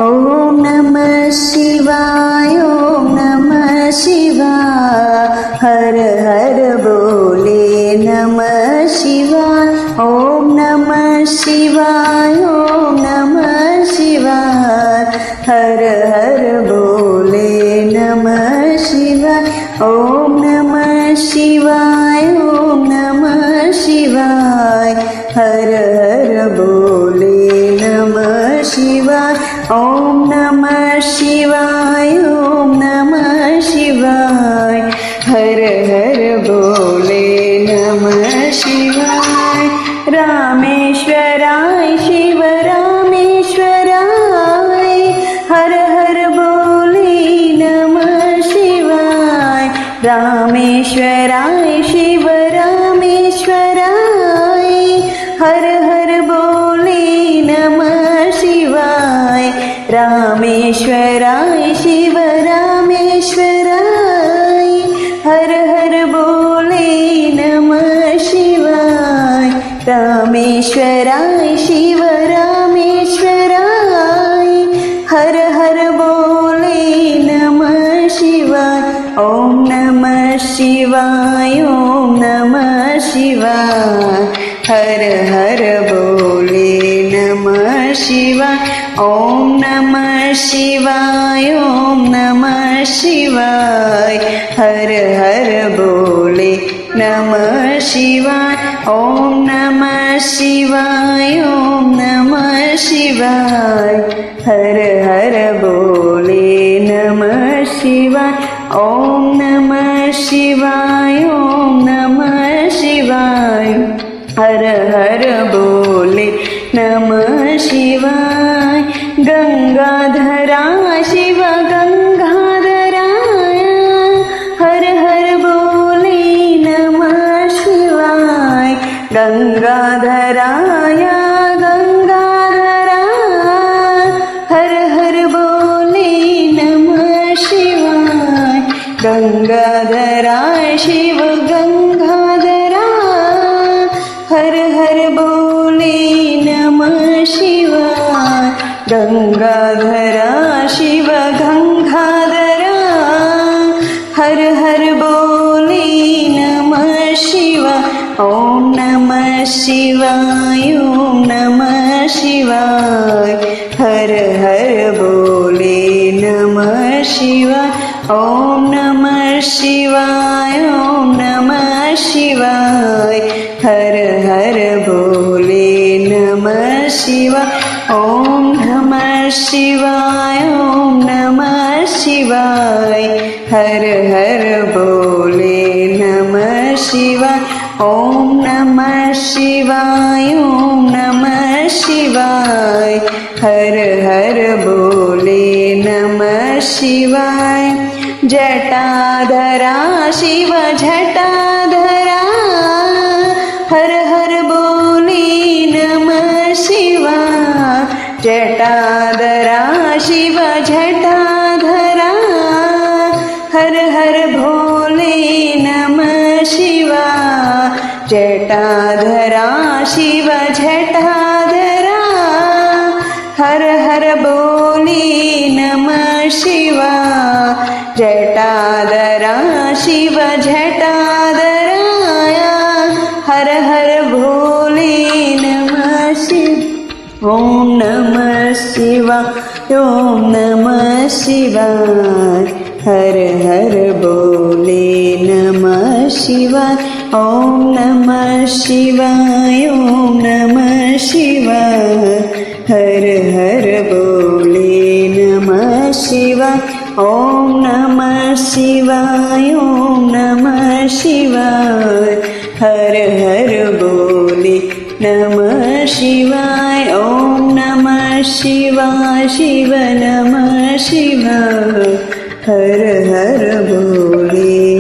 ॐ नमः शिवाय ॐ नमः शिवाय हर हर बोले नमः शिवाय ॐ नमः शिवाय ॐ नमः शिवाय हर हर बोले नमः शिवाय ॐ नमः शिवाय ॐ नमः शिवाय हर हर बोले नमः शिवाय ॐ नमः शिवाय ॐ नमः शिवाय हर हर बोले नमः शिवाय रामेश्वराय शिव रामेश्वराय हर हर बोले नमः शिवाय रामेश्वराय शिव रामेश्वराय हर हर बोले नमः शिवाय रामेश्वराय शिव रामेश्वराय हर हर बोले नमः शिवाय रामेश्वराय शिव रामेश्वराय हर हर बोले नमः शिवाय ॐ नमः शिवाय ॐ नमः शिवाय हर हर बोले नमः शिवाय ॐ नमः शिवाय ॐ नमः शिवाय हर हर बोले नमः शिवाय ॐ नमः शिवाय ॐ नमः शिवाय हर हर बोले नमः शिवाय ॐ नमः शिवाय ॐ नमः शिवाय हर हर बोले नमः शिवाय गंगाधरा शिव गंगाधराय हर हर बोले नमः शिवाय गंगाधराय गंगाधरा हर हर बोले नमः शिवाय गंगाधराय शिव गंगाधरा हर हर बोले नमः शिवाय गंगाधरा शिव गंगाधरा हर हर बोले नमः शिवाय ॐ नमः शिवाय ॐ नमः शिवाय हर हर बोले नमः शिवाय ॐ नमः शिवाय ॐ नमः शिवाय हर हर बोले नमः शिवाय ॐ नमः शिवाय ॐ नमः शिवाय हर हर बोले नमः शिवाय ॐ नमः शिवाय ॐ नमः शिवाय हर हर बोले नमः शिवाय जटाधरा शिव जटाधरा हर हर बोले नमः शिवाय जटाधरा शिव जटाधरा हर हर भोले नमः शिवाय जटाधरा शिव जटाधरा हर हर बोले नमः शिवाय जटाधरा शिव जटाधराय हर हर भोले नमः शिव ॐ नमः शिवाय ॐ नमः शिवाय हर हर बोले नमः शिवाय ॐ नमः शिवाय ॐ नमः शिवाय हर हर बोले नमः शिवाय ॐ नमः शिवाय ॐ नमः शिवाय हर हर बोले नमः शिवाय ॐ नमः शिवाय शिव नमः शिवाय हर हर बोले